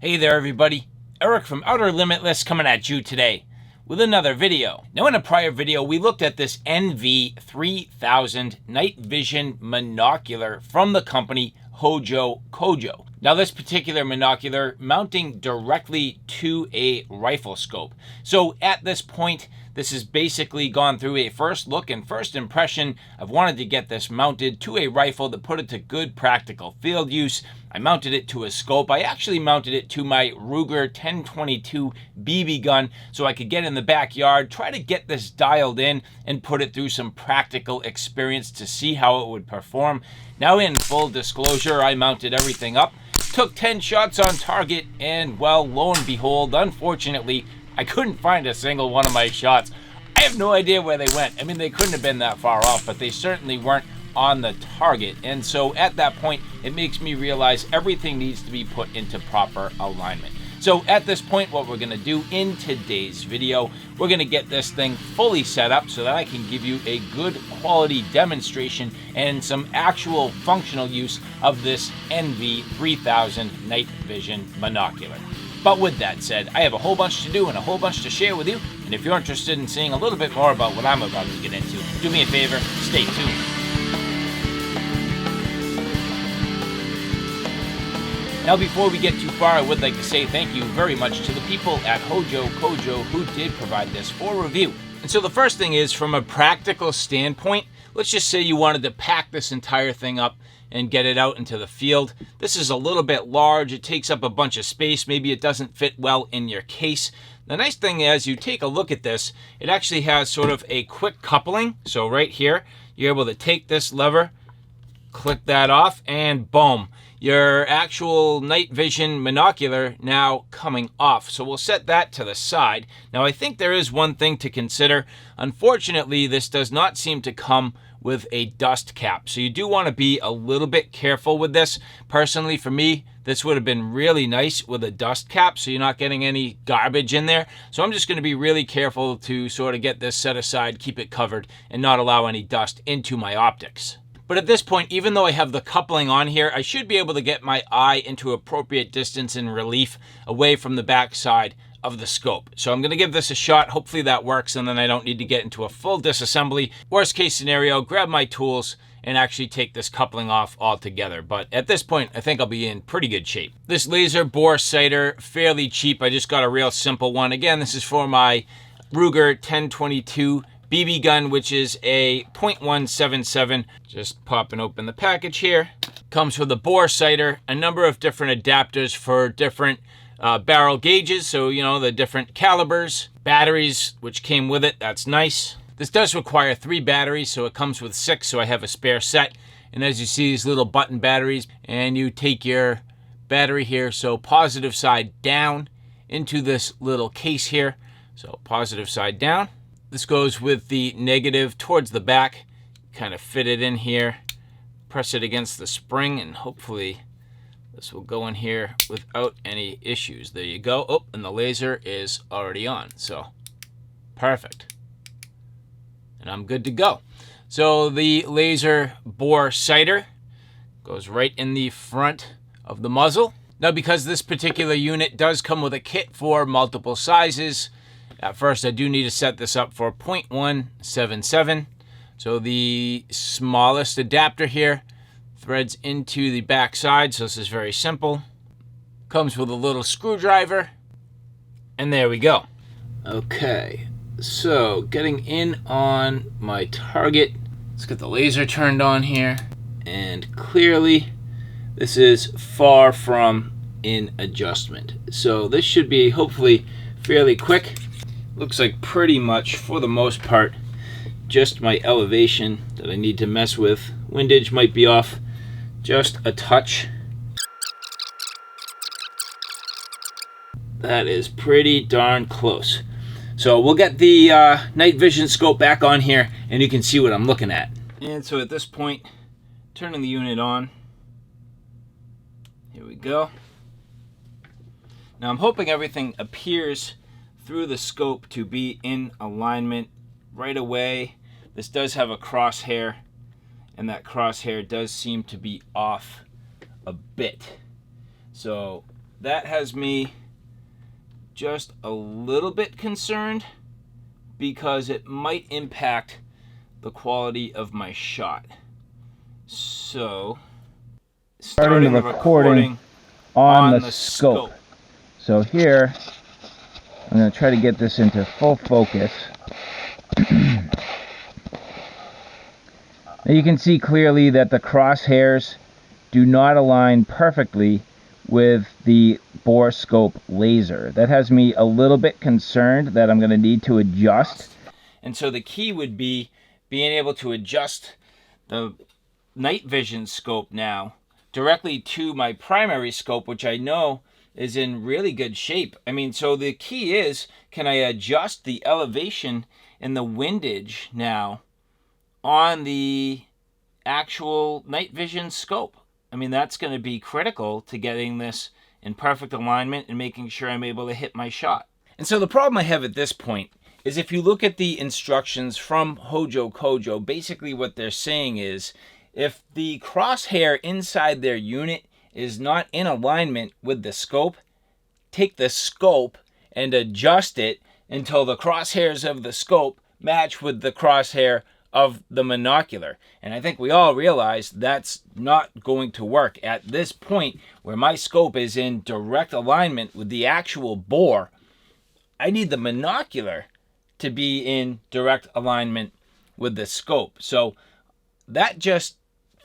Hey there everybody, Eric from Outer Limitless coming at you today with another video. Now in a prior video we looked at this NV3000 night vision monocular from the company Hojocojo. Now this particular monocular mounting directly to a rifle scope. So at this point this has basically gone through a first look and first impression. I've wanted to get this mounted to a rifle to put it to good practical field use. I mounted it to a scope. I actually mounted it to my Ruger 1022 BB gun so I could get in the backyard, try to get this dialed in and put it through some practical experience to see how it would perform. Now in full disclosure, I mounted everything up, took 10 shots on target, and well, lo and behold, unfortunately, I couldn't find a single one of my shots. I have no idea where they went. I mean, they couldn't have been that far off, but they certainly weren't on the target. And so at that point, it makes me realize everything needs to be put into proper alignment. So at this point, what we're gonna do in today's video, we're gonna get this thing fully set up so that I can give you a good quality demonstration and some actual functional use of this NV3000 night vision monocular. But with that said, I have a whole bunch to do and a whole bunch to share with you. And if you're interested in seeing a little bit more about what I'm about to get into, do me a favor, stay tuned. Now before we get too far, I would like to say thank you very much to the people at Hojocojo who did provide this for review. And so the first thing is, from a practical standpoint, let's just say you wanted to pack this entire thing up and get it out into the field. This is a little bit large. It takes up a bunch of space. Maybe it doesn't fit well in your case. The nice thing is, you take a look at this, it actually has sort of a quick coupling. So right here, you're able to take this lever, click that off, and boom, your actual night vision monocular now coming off. So we'll set that to the side. Now I think there is one thing to consider. Unfortunately, this does not seem to come with a dust cap. So you do want to be a little bit careful with this. Personally, for me, this would have been really nice with a dust cap so you're not getting any garbage in there. So I'm just going to be really careful to sort of get this set aside, keep it covered, and not allow any dust into my optics. But at this point, even though I have the coupling on here, I should be able to get my eye into appropriate distance and relief away from the back side of the scope. So I'm going to give this a shot. Hopefully that works, and then I don't need to get into a full disassembly. Worst case scenario, grab my tools and actually take this coupling off altogether. But at this point, I think I'll be in pretty good shape. This laser bore sighter, fairly cheap. I just got a real simple one. Again, this is for my Ruger 1022 BB gun, which is a .177. Just popping open the package here. Comes with a bore sighter, a number of different adapters for different barrel gauges, so you know, the different calibers, batteries which came with it. That's nice. This does require 3 batteries, so it comes with 6, so I have a spare set. And as you see, these little button batteries, and you take your battery here, so positive side down into this little case here. So positive side down. This goes with the negative towards the back. Kind of fit it in here, press it against the spring, and hopefully this will go in here without any issues. There you go. Oh, and the laser is already on, so perfect. And I'm good to go. So the laser bore sighter goes right in the front of the muzzle. Now, because this particular unit does come with a kit for multiple sizes, at first I do need to set this up for .177. So the smallest adapter here threads into the back side, so this is very simple. Comes with a little screwdriver, and there we go. Okay, so getting in on my target. Let's get the laser turned on here, and clearly this is far from in adjustment. So this should be hopefully fairly quick. Looks like pretty much, for the most part, just my elevation that I need to mess with. Windage might be off just a touch. That is pretty darn close. So we'll get the night vision scope back on here and you can see what I'm looking at. And so at this point, turning the unit on. Here we go. Now I'm hoping everything appears through the scope to be in alignment right away. This does have a crosshair, and that crosshair does seem to be off a bit. So that has me just a little bit concerned because it might impact the quality of my shot. So, starting the recording on the scope. So here, I'm going to try to get this into full focus. Now you can see clearly that the crosshairs do not align perfectly with the bore scope laser. That has me a little bit concerned that I'm going to need to adjust. And so the key would be being able to adjust the night vision scope now directly to my primary scope, which I know is in really good shape. I mean, so the key is, can I adjust the elevation and the windage now on the actual night vision scope? I mean, that's going to be critical to getting this in perfect alignment and making sure I'm able to hit my shot. And so the problem I have at this point is, if you look at the instructions from Hojocojo, basically what they're saying is, if the crosshair inside their unit is not in alignment with the scope, take the scope and adjust it until the crosshairs of the scope match with the crosshair of the monocular. And I think we all realize that's not going to work at this point where my scope is in direct alignment with the actual bore. I need the monocular to be in direct alignment with the scope. So that just,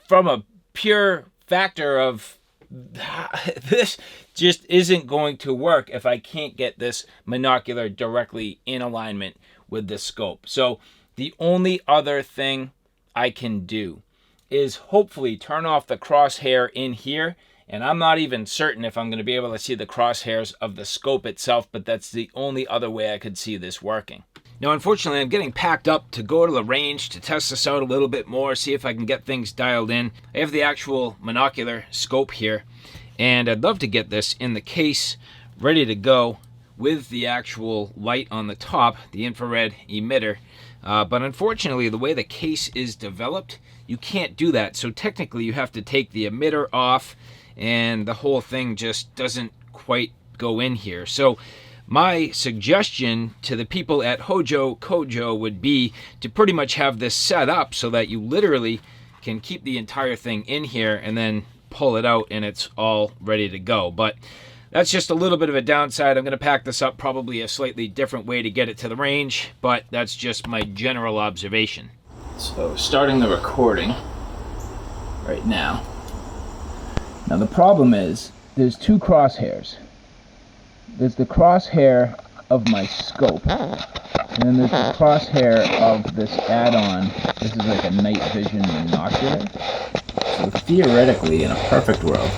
from a pure factor of this, just isn't going to work if I can't get this monocular directly in alignment with the scope. So the only other thing I can do is hopefully turn off the crosshair in here. And I'm not even certain if I'm going to be able to see the crosshairs of the scope itself, but that's the only other way I could see this working. Now, unfortunately, I'm getting packed up to go to the range to test this out a little bit more, see if I can get things dialed in. I have the actual monocular scope here, and I'd love to get this in the case, ready to go, with the actual light on the top, the infrared emitter. But unfortunately, the way the case is developed, you can't do that. So technically, you have to take the emitter off, and the whole thing just doesn't quite go in here. So my suggestion to the people at Hojocojo would be to pretty much have this set up so that you literally can keep the entire thing in here and then pull it out and it's all ready to go. But that's just a little bit of a downside. I'm going to pack this up probably a slightly different way to get it to the range, but that's just my general observation. So starting the recording right now. Now the problem is, there's two crosshairs. There's the crosshair of my scope, and then there's the crosshair of this add-on. This is like a night vision monocular. So theoretically, in a perfect world,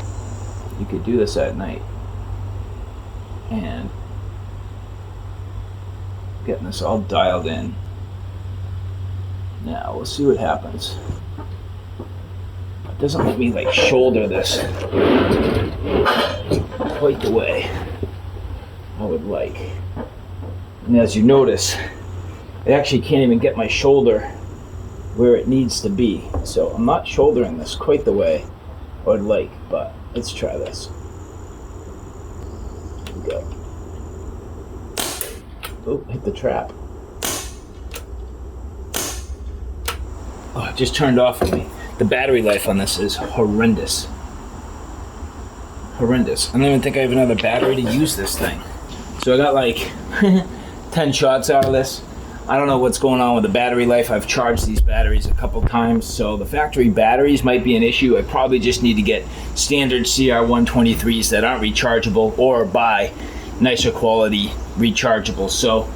you could do this at night. And getting this all dialed in. Now, we'll see what happens. It doesn't let me like shoulder this quite the way I would like. And as you notice, I actually can't even get my shoulder where it needs to be. So I'm not shouldering this quite the way I would like, but let's try this. Here we go. Oh, hit the trap. Oh, it just turned off on me. The battery life on this is horrendous. Horrendous. I don't even think I have another battery to use this thing. So I got like 10 shots out of this. I don't know what's going on with the battery life. I've charged these batteries a couple times, so the factory batteries might be an issue. I probably just need to get standard CR123s that aren't rechargeable, or buy nicer quality rechargeable. So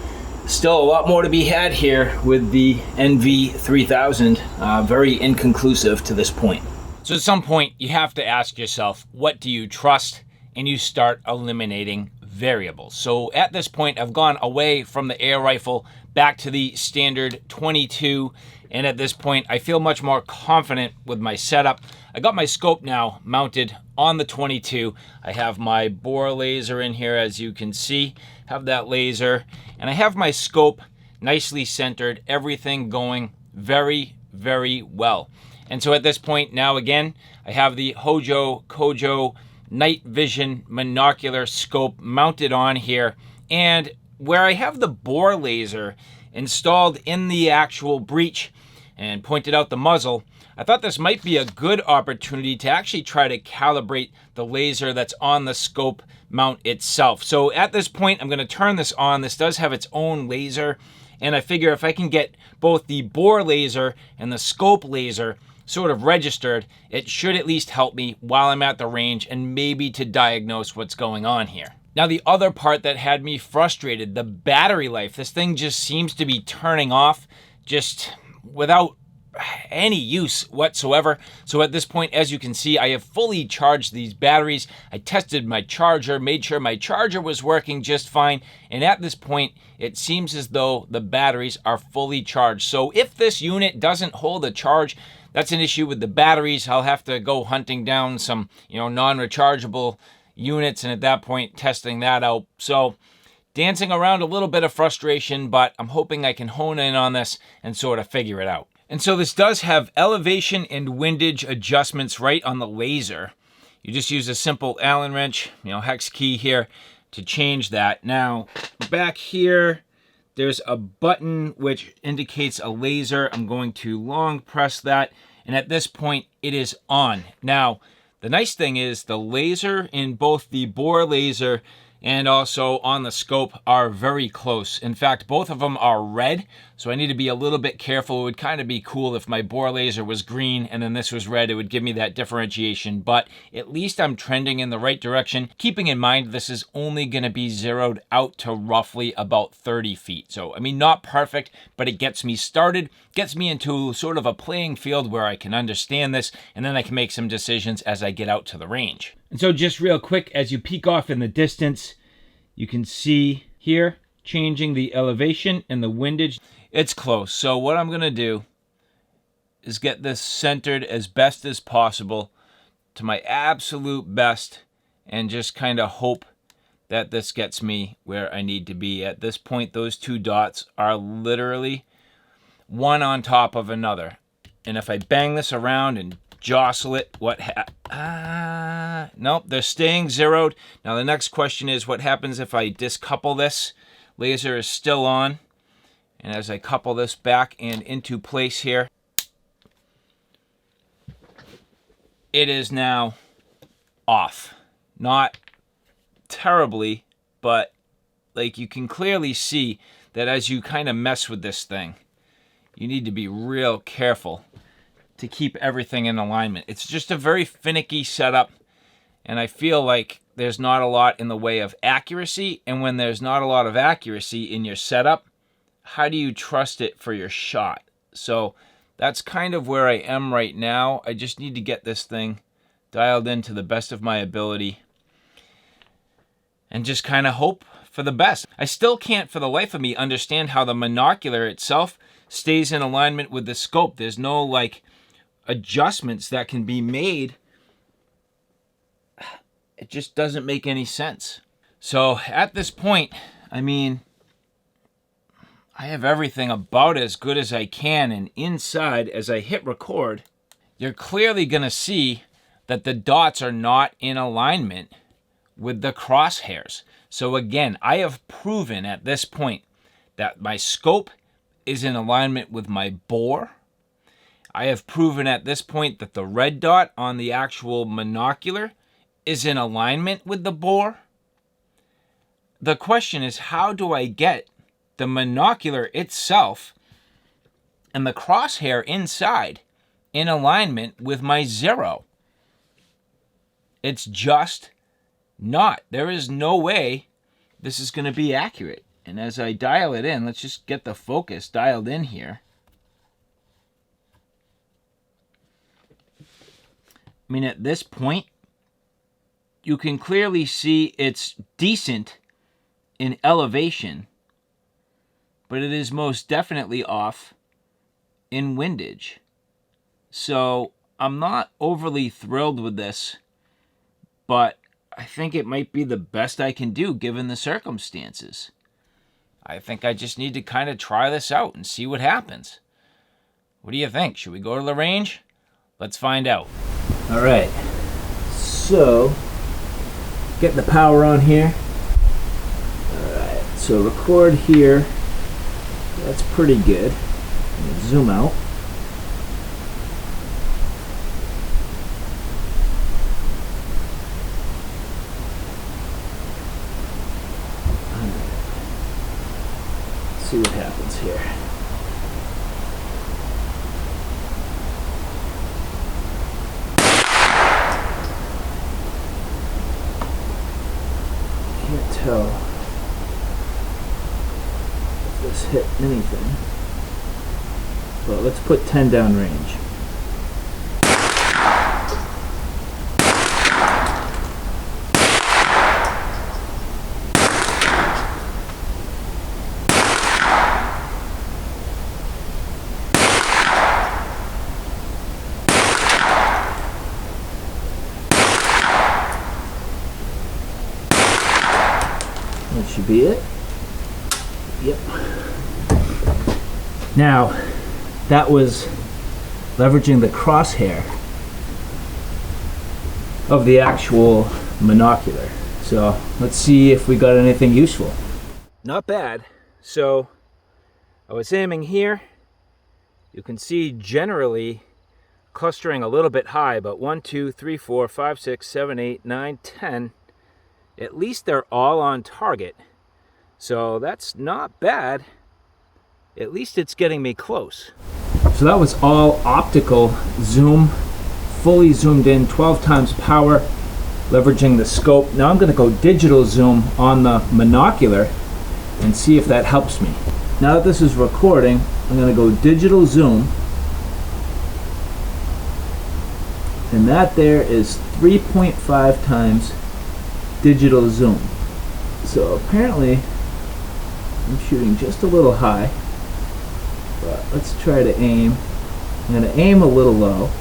still a lot more to be had here with the NV3000. Very inconclusive to this point. So at some point, you have to ask yourself, what do you trust? And you start eliminating variables. So at this point, I've gone away from the air rifle back to the standard 22. And at this point, I feel much more confident with my setup. I got my scope now mounted on the 22. I have my bore laser in here, as you can see. Have that laser. And I have my scope nicely centered. Everything going very, very well. And so at this point now, again, I have the Hojocojo night vision monocular scope mounted on here, and where I have the bore laser installed in the actual breech and pointed out the muzzle, I thought this might be a good opportunity to actually try to calibrate the laser that's on the scope mount itself. So at this point, I'm going to turn this on. This does have its own laser, and I figure if I can get both the bore laser and the scope laser sort of registered, it should at least help me while I'm at the range and maybe to diagnose what's going on here. Now, the other part that had me frustrated, the battery life. This thing just seems to be turning off just without any use whatsoever. So at this point, as you can see, I have fully charged these batteries. I tested my charger, made sure my charger was working just fine. And at this point, it seems as though the batteries are fully charged. So if this unit doesn't hold a charge, that's an issue with the batteries. I'll have to go hunting down some, non-rechargeable units, and at that point, testing that out. So dancing around a little bit of frustration, but I'm hoping I can hone in on this and sort of figure it out. And so this does have elevation and windage adjustments right on the laser. You just use a simple Allen wrench, hex key here to change that. Now, back here, there's a button which indicates a laser. I'm going to long press that, and at this point, it is on. Now, the nice thing is the laser in both the bore laser and also on the scope are very close. In fact, both of them are red, so I need to be a little bit careful. It would kind of be cool if my bore laser was green and then this was red. It would give me that differentiation, but at least I'm trending in the right direction, keeping in mind this is only going to be zeroed out to roughly about 30 feet. So, not perfect, but it gets me started, gets me into sort of a playing field where I can understand this, and then I can make some decisions as I get out to the range. And so just real quick, as you peek off in the distance, you can see here changing the elevation and the windage. It's close. So what I'm going to do is get this centered as best as possible to my absolute best and just kind of hope that this gets me where I need to be. At this point, those two dots are literally one on top of another. And if I bang this around and jostle it, nope, they're staying zeroed. Now the next question is, what happens if I discouple this? Laser is still on, and as I couple this back and into place here, it is now off. Not terribly, but you can clearly see that as you kind of mess with this thing, you need to be real careful to keep everything in alignment. It's just a very finicky setup, and I feel like there's not a lot in the way of accuracy, and when there's not a lot of accuracy in your setup, how do you trust it for your shot? So that's kind of where I am right now. I just need to get this thing dialed in to the best of my ability and just kind of hope for the best. I still can't for the life of me understand how the monocular itself stays in alignment with the scope. There's no adjustments that can be made. It just doesn't make any sense. So at this point, I have everything about as good as I can, and inside, as I hit record, you're clearly going to see that the dots are not in alignment with the crosshairs. So again, I have proven at this point that my scope is in alignment with my bore. I have proven at this point that the red dot on the actual monocular is in alignment with the bore. The question is, how do I get the monocular itself and the crosshair inside in alignment with my zero? It's just not. There is no way this is going to be accurate. And as I dial it in, let's just get the focus dialed in here. At this point, you can clearly see it's decent in elevation, but it is most definitely off in windage. So I'm not overly thrilled with this, but I think it might be the best I can do given the circumstances. I think I just need to kind of try this out and see what happens. What do you think? Should we go to the range? Let's find out. All right, so Get the power on here. Alright, so record here. That's pretty good. Zoom out. Let's see what happens here. Can't tell if this hit anything, but let's put 10 down range. That should be it. Yep. Now, that was leveraging the crosshair of the actual monocular. So let's see if we got anything useful. Not bad. So I was aiming here. You can see generally clustering a little bit high, but 1, 2, 3, 4, 5, 6, 7, 8, 9, 10. At least they're all on target. So that's not bad. At least it's getting me close. So that was all optical zoom, fully zoomed in, 12 times power, leveraging the scope. Now I'm going to go digital zoom on the monocular and see if that helps me. Now that this is recording, I'm going to go digital zoom. And that there is 3.5 times digital zoom. So apparently I'm shooting just a little high, but let's try to aim. I'm going to aim a little low.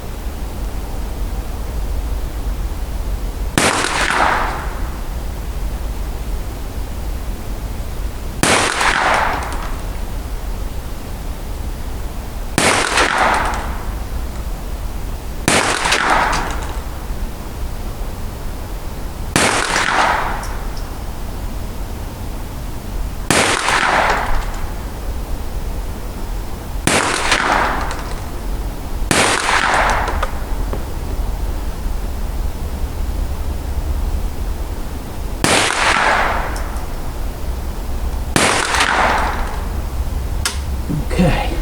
Okay,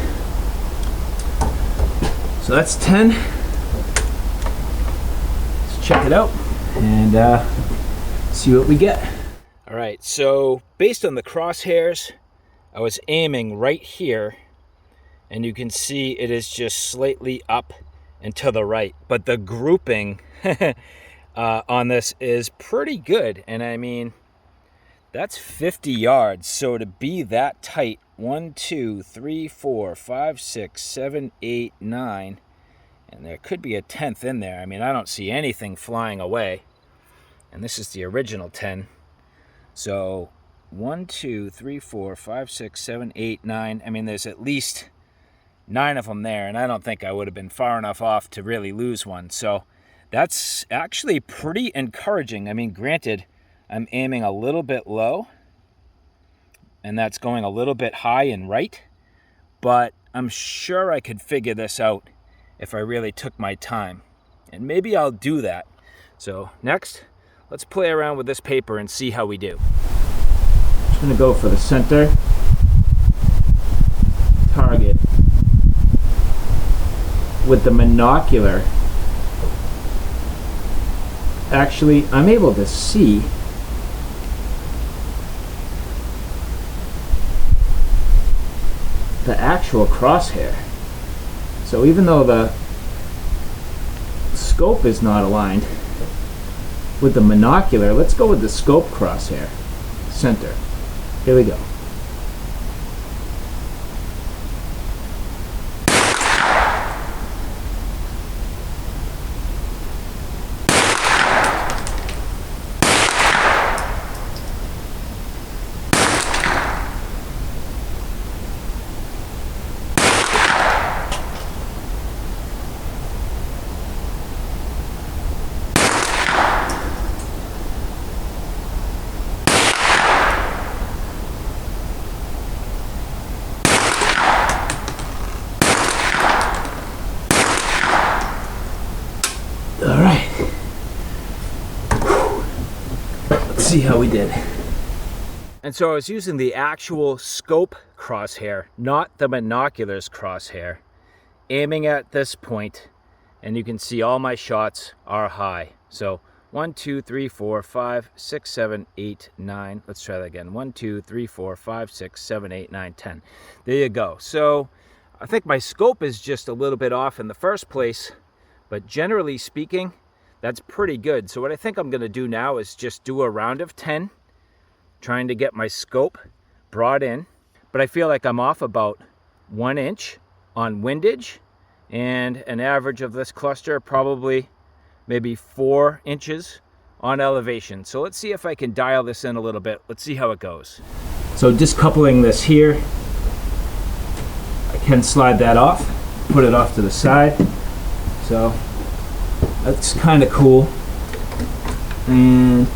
so that's 10. Let's check it out and see what we get. All right, so based on the crosshairs, I was aiming right here, and you can see it is just slightly up and to the right, but the grouping on this is pretty good. And I mean, that's 50 yards, so to be that tight, 1, 2, 3, 4, 5, 6, 7, 8, 9, and there could be a 10th in there. I mean, I don't see anything flying away, and this is the original 10. So 1, 2, 3, 4, 5, 6, 7, 8, 9. I mean, there's at least 9 of them there, and I don't think I would have been far enough off to really lose one. So that's actually pretty encouraging. I mean, granted, I'm aiming a little bit low, and that's going a little bit high and right, but I'm sure I could figure this out if I really took my time, and maybe I'll do that. So next, let's play around with this paper and see how we do. I'm just going to go for the center target with the monocular. Actually, I'm able to see the actual crosshair. So even though the scope is not aligned with the monocular, let's go with the scope crosshair. Center. Here we go. see how we did. And so I was using the actual scope crosshair, not the Monocular's crosshair, aiming at this point, and you can see all my shots are high. So 1, 2, 3, 4, 5, 6, 7, 8, 9. Let's try that again. 1, 2, 3, 4, 5, 6, 7, 8, 9, 10. There you go. So I think my scope is just a little bit off in the first place, but generally speaking, that's pretty good. So what I think I'm going to do now is just do a round of 10, trying to get my scope brought in. But I feel like I'm off about 1 inch on windage, and an average of this cluster probably maybe 4 inches on elevation. So let's see if I can dial this in a little bit. Let's see how it goes. So discoupling this here, I can slide that off, put it off to the side. So that's kind of cool. And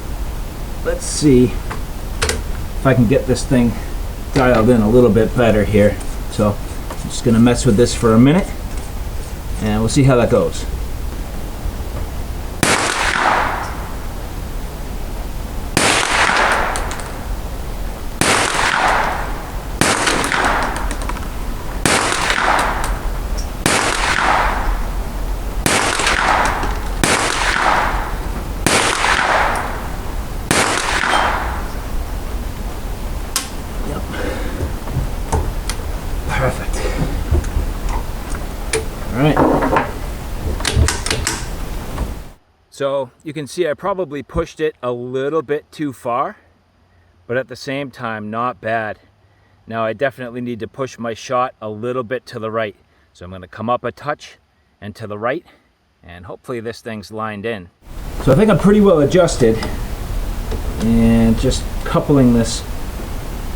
let's see if I can get this thing dialed in a little bit better here. So I'm just gonna mess with this for a minute and we'll see how that goes. Perfect. All right. So you can see I probably pushed it a little bit too far, but at the same time, not bad. Now I definitely need to push my shot a little bit to the right. So I'm going to come up a touch and to the right, and hopefully this thing's lined in. So I think I'm pretty well adjusted, and just coupling this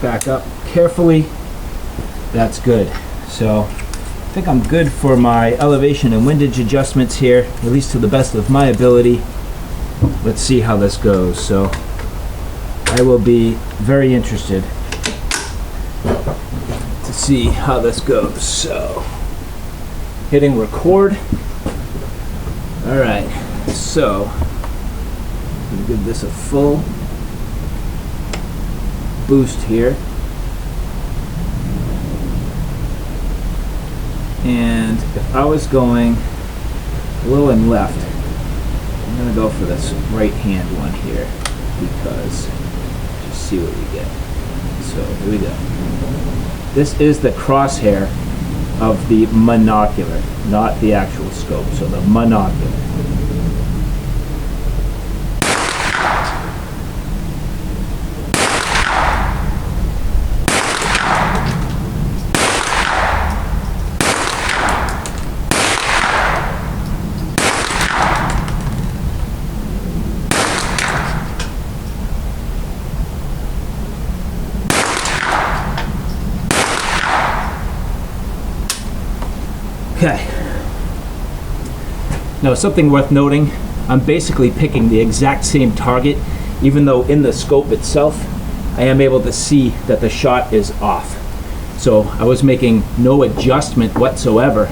back up carefully. That's good. So I think I'm good for my elevation and windage adjustments here, at least to the best of my ability. Let's see how this goes. So I will be very interested to see how this goes. So hitting record. All right, so I'm gonna give this a full boost here. And if I was going low and left, I'm going to go for this right hand one here, because just see what we get. So here we go. This is the crosshair of the Monocular, not the actual scope, so the Monocular. Okay. Now something worth noting, I'm basically picking the exact same target, even though in the scope itself, I am able to see that the shot is off. So I was making no adjustment whatsoever,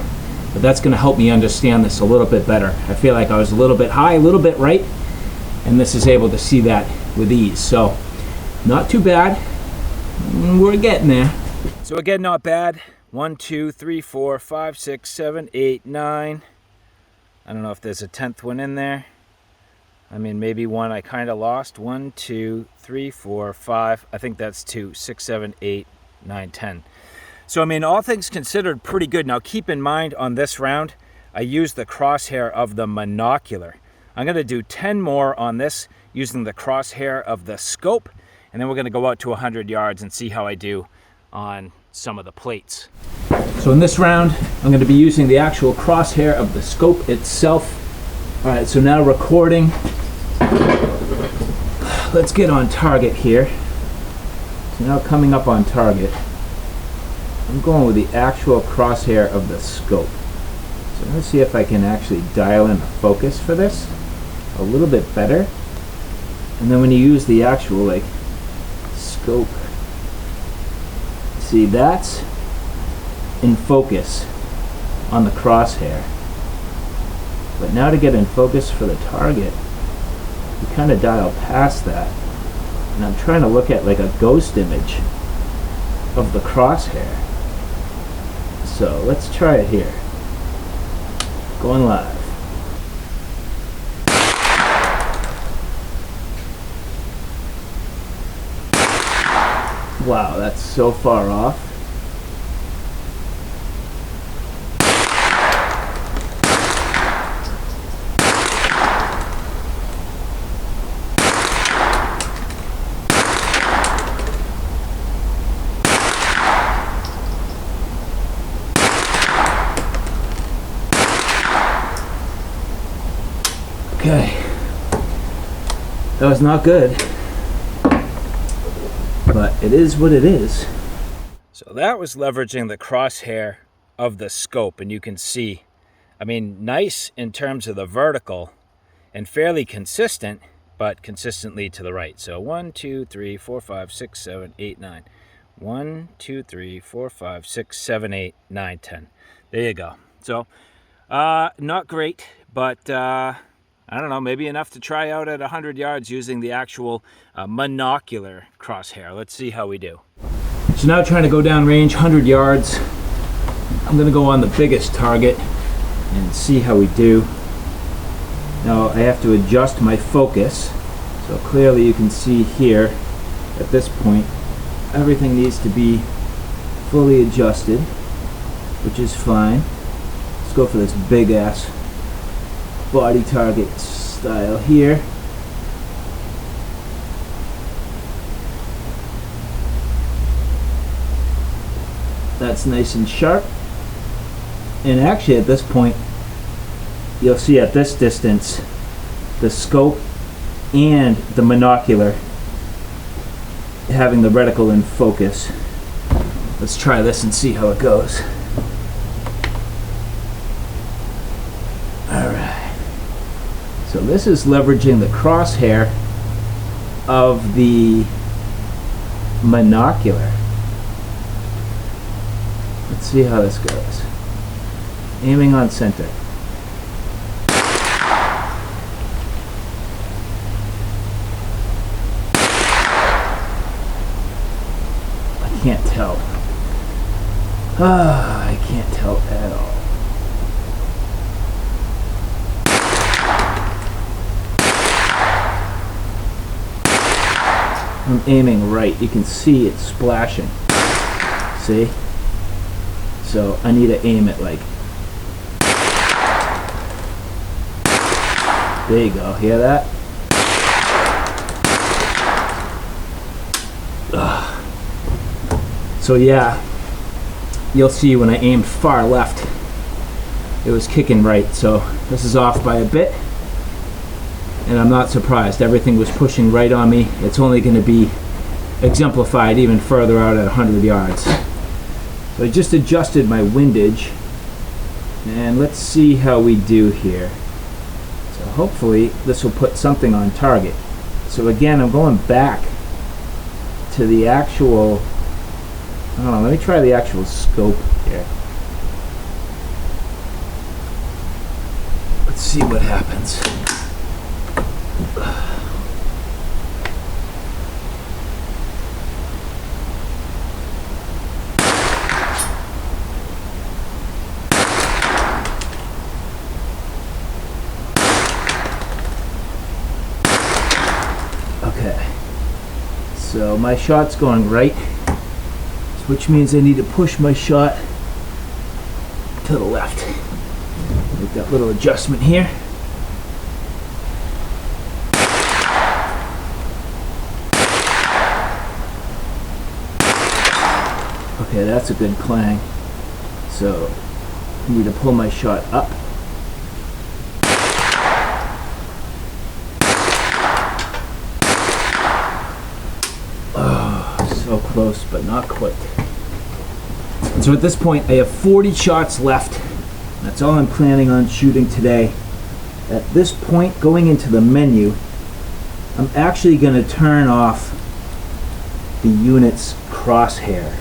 but that's gonna help me understand this a little bit better. I feel like I was a little bit high, a little bit right, and this is able to see that with ease. So not too bad, we're getting there. So again, not bad. 1, 2, 3, 4, 5, 6, 7, 8, 9. I don't know if there's a 10th one in there. I mean, maybe one I kind of lost. 1, 2, 3, 4, 5. I think that's 2, 6, 7, 8, 9, 10. So, I mean, all things considered, pretty good. Now, keep in mind on this round, I used the crosshair of the Monocular. I'm going to do 10 more on this using the crosshair of the scope, and then we're going to go out to 100 yards and see how I do on some of the plates. So in this round, I'm going to be using the actual crosshair of the scope itself. All right, so now recording. Let's get on target here. So now coming up on target, I'm going with the actual crosshair of the scope. So let's see if I can actually dial in the focus for this a little bit better. And then when you use the actual scope, see, that's in focus on the crosshair. But now to get in focus for the target, you kind of dial past that. And I'm trying to look at like a ghost image of the crosshair. So let's try it here. Going live. Wow, that's so far off. Okay, that was not good, but it is what it is. So that was leveraging the crosshair of the scope, and you can see, I mean, nice in terms of the vertical and fairly consistent, but consistently to the right. So 1, 2, 3, 4, 5, 6, 7, 8, 9. 1, 2, 3, 4, 5, 6, 7, 8, 9, 10. There you go. So not great, but I don't know, maybe enough to try out at 100 yards using the actual monocular crosshair. Let's see how we do. So now trying to go down range, 100 yards. I'm gonna go on the biggest target and see how we do. Now I have to adjust my focus. So clearly you can see here, at this point, everything needs to be fully adjusted, which is fine. Let's go for this big ass body target style here. That's nice and sharp. And actually at this point, you'll see at this distance, the scope and the monocular having the reticle in focus. Let's try this and see how it goes. So this is leveraging the crosshair of the monocular. Let's see how this goes. Aiming on center. I can't tell. I can't tell at all. I'm aiming right. You can see it splashing. See? So I need to aim it like. There you go. Hear that? Ugh. So yeah, you'll see when I aimed far left, it was kicking right. So this is off by a bit. And I'm not surprised. Everything was pushing right on me. It's only going to be exemplified even further out at 100 yards. So I just adjusted my windage. And let's see how we do here. So hopefully this will put something on target. So again, I'm going back to the actual, I don't know, let me try the actual scope here. Let's see what happens. Okay, so my shot's going right, which means I need to push my shot to the left. Make that little adjustment here. Okay, that's a good clang. So I need to pull my shot up. Oh, so close, but not quite. So at this point, I have 40 shots left. That's all I'm planning on shooting today. At this point, going into the menu, I'm actually going to turn off the unit's crosshair,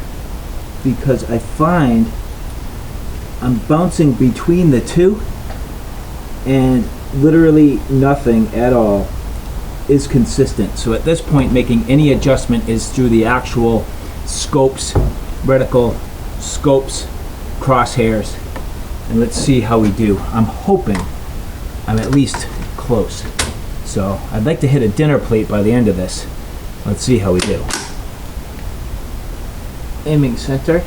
because I find I'm bouncing between the two and literally nothing at all is consistent. So at this point, making any adjustment is through the actual scopes, reticle, scopes, crosshairs, and let's see how we do. I'm hoping I'm at least close. So I'd like to hit a dinner plate by the end of this. Let's see how we do. Aiming center.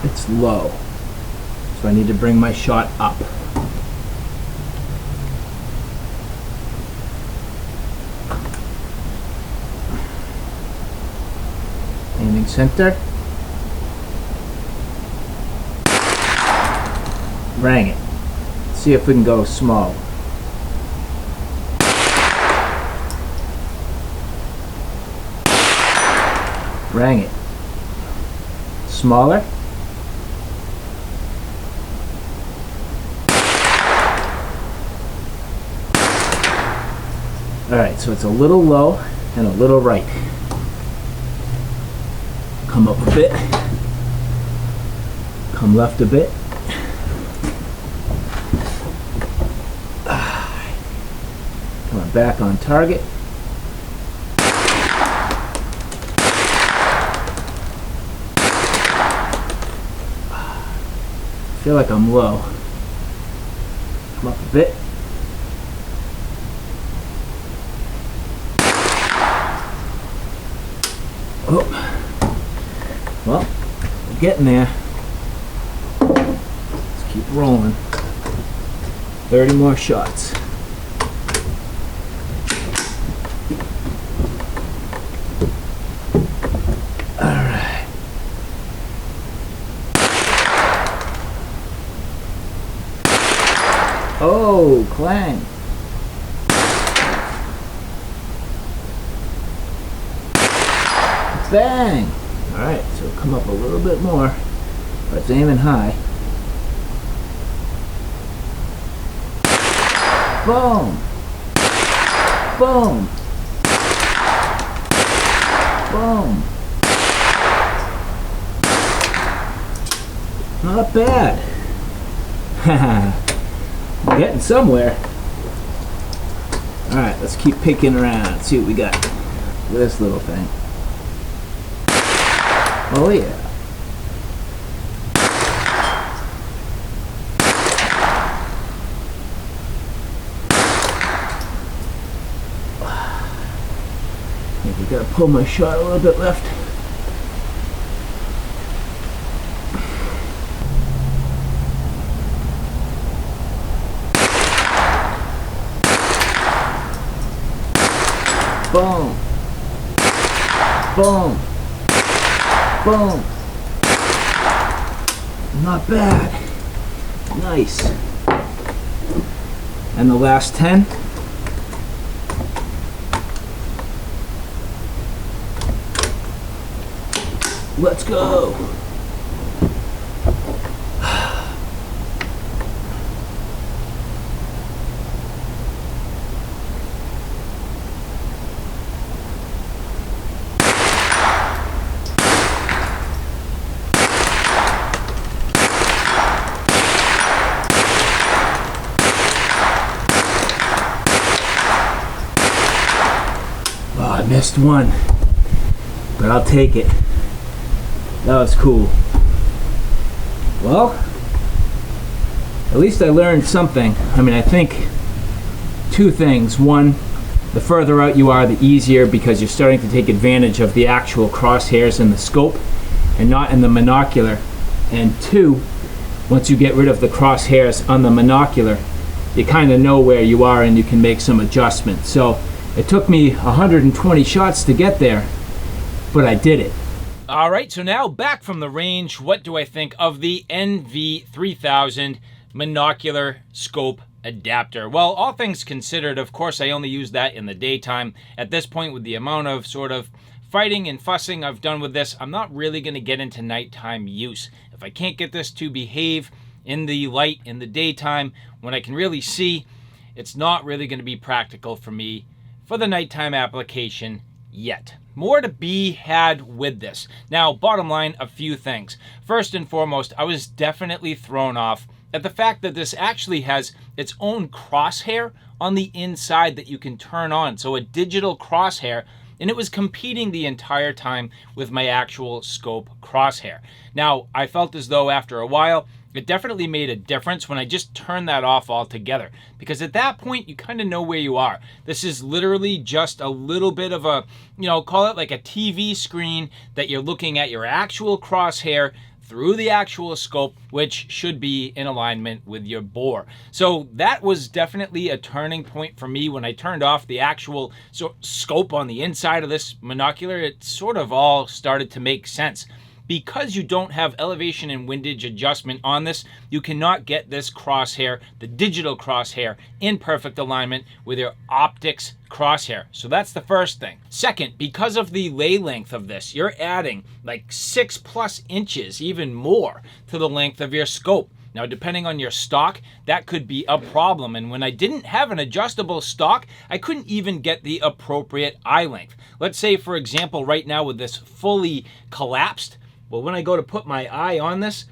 It's low, so I need to bring my shot up. Aiming center. Rang it. Let's see if we can go small. Rang it. Smaller. Alright, so it's a little low and a little right. Come up a bit. Come left a bit. Coming back on target. I feel like I'm low. Come up a bit. Oh. Well, we're getting there. Let's keep rolling. 30 more shots. Alright. Oh, clang. Bang! Alright, so come up a little bit more, but it's aiming high. Boom! Boom! Boom! Not bad. Haha. Getting somewhere. Alright, let's keep picking around. See what we got with this little thing. Oh yeah. Maybe gotta pull my shot a little bit left. Boom. Boom. Boom. Not bad. Nice. And the last 10. Let's go. I missed one, but I'll take it. That was cool. Well, at least I learned something. I mean, I think two things. One, the further out you are, the easier, because you're starting to take advantage of the actual crosshairs in the scope and not in the monocular. And two, once you get rid of the crosshairs on the monocular, you kind of know where you are and you can make some adjustments. So it took me 120 shots to get there, but I did it. All right, so now back from the range, what do I think of the NV3000 monocular scope adapter? Well, all things considered, of course, I only use that in the daytime. At this point, with the amount of sort of fighting and fussing I've done with this, I'm not really going to get into nighttime use. If I can't get this to behave in the light in the daytime when I can really see, it's not really going to be practical for me for the nighttime application yet. More to be had with this. Now, bottom line, a few things. First and foremost, I was definitely thrown off at the fact that this actually has its own crosshair on the inside that you can turn on. So a digital crosshair, and it was competing the entire time with my actual scope crosshair. Now, I felt as though after a while, it definitely made a difference when I just turned that off altogether, because at that point you kind of know where you are. This is literally just a little bit of a, call it like a TV screen that you're looking at your actual crosshair through the actual scope, which should be in alignment with your bore. So that was definitely a turning point for me when I turned off the actual scope on the inside of this monocular. It sort of all started to make sense. Because you don't have elevation and windage adjustment on this, you cannot get this crosshair, the digital crosshair, in perfect alignment with your optics crosshair. So that's the first thing. Second, because of the lay length of this, you're adding like 6+ inches, even more, to the length of your scope. Now, depending on your stock, that could be a problem. And when I didn't have an adjustable stock, I couldn't even get the appropriate eye length. Let's say, for example, right now with this fully collapsed, well, when I go to put my eye on this,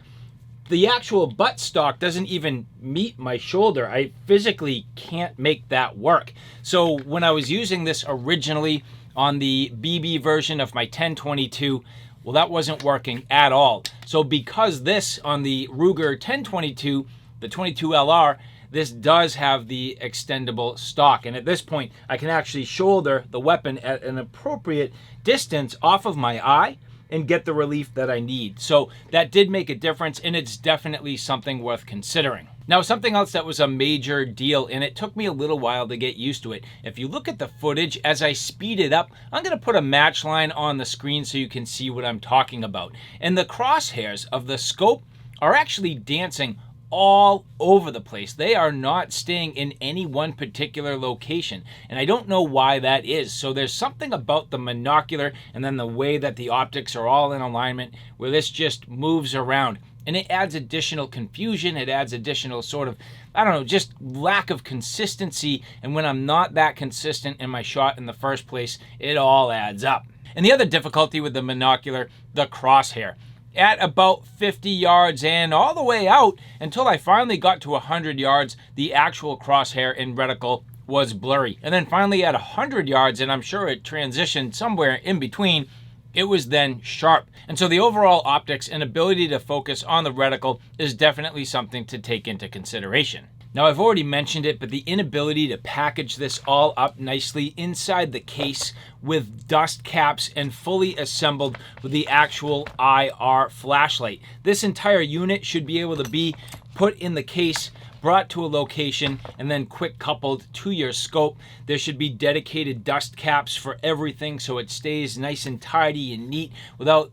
the actual buttstock doesn't even meet my shoulder. I physically can't make that work. So when I was using this originally on the BB version of my 1022, well, that wasn't working at all. So because this on the Ruger 1022, the 22LR, this does have the extendable stock. And at this point, I can actually shoulder the weapon at an appropriate distance off of my eye and get the relief that I need. So that did make a difference, and it's definitely something worth considering. Now, something else that was a major deal, and it took me a little while to get used to it. If you look at the footage, as I speed it up, I'm gonna put a match line on the screen so you can see what I'm talking about. And the crosshairs of the scope are actually dancing all over the place. They are not staying in any one particular location, and I don't know why that is. So there's something about the monocular and then the way that the optics are all in alignment where this just moves around, and it adds additional confusion. It adds additional sort of, I don't know, just lack of consistency. And when I'm not that consistent in my shot in the first place, it all adds up. And the other difficulty with the monocular, the crosshair. At about 50 yards and all the way out until I finally got to 100 yards, the actual crosshair in reticle was blurry. And then finally at 100 yards, and I'm sure it transitioned somewhere in between, it was then sharp. And so the overall optics and ability to focus on the reticle is definitely something to take into consideration. Now, I've already mentioned it, but the inability to package this all up nicely inside the case with dust caps and fully assembled with the actual IR flashlight. This entire unit should be able to be put in the case, brought to a location, and then quick coupled to your scope. There should be dedicated dust caps for everything so it stays nice and tidy and neat without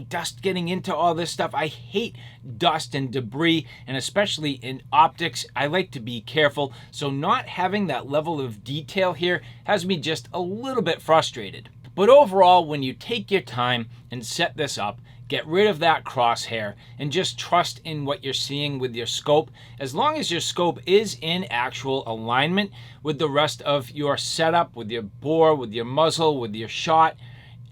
dust getting into all this stuff. I hate dust and debris, and especially in optics, I like to be careful. So not having that level of detail here has me just a little bit frustrated. But overall, when you take your time and set this up, get rid of that crosshair and just trust in what you're seeing with your scope. As long as your scope is in actual alignment with the rest of your setup, with your bore, with your muzzle, with your shot,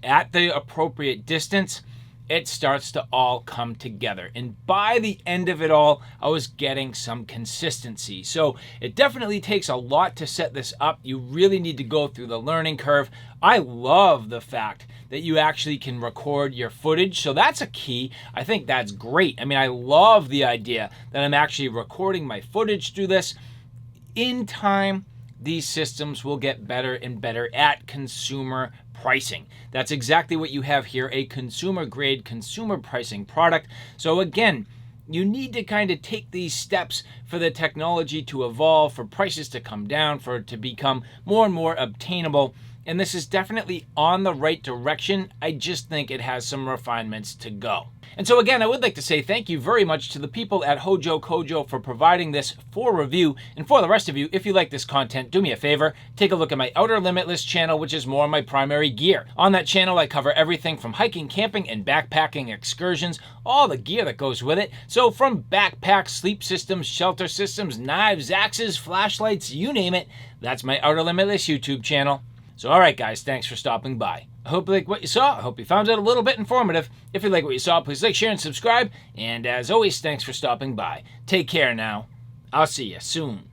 at the appropriate distance, it starts to all come together. And by the end of it all, I was getting some consistency. So it definitely takes a lot to set this up. You really need to go through the learning curve. I love the fact that you actually can record your footage. So that's a key. I think that's great. I mean, I love the idea that I'm actually recording my footage through this. In time, these systems will get better and better at consumer pricing. That's exactly what you have here, a consumer grade, consumer pricing product. So again, you need to kind of take these steps for the technology to evolve, for prices to come down, for it to become more and more obtainable. And this is definitely on the right direction. I just think it has some refinements to go. And so again, I would like to say thank you very much to the people at Hojocojo for providing this for review. And for the rest of you, if you like this content, do me a favor, take a look at my Outer Limitless channel, which is more my primary gear. On that channel, I cover everything from hiking, camping, and backpacking excursions, all the gear that goes with it. So from backpacks, sleep systems, shelter systems, knives, axes, flashlights, you name it, that's my Outer Limitless YouTube channel. So all right, guys, thanks for stopping by. I hope you like what you saw. I hope you found it a little bit informative. If you like what you saw, please like, share, and subscribe. And as always, thanks for stopping by. Take care now. I'll see you soon.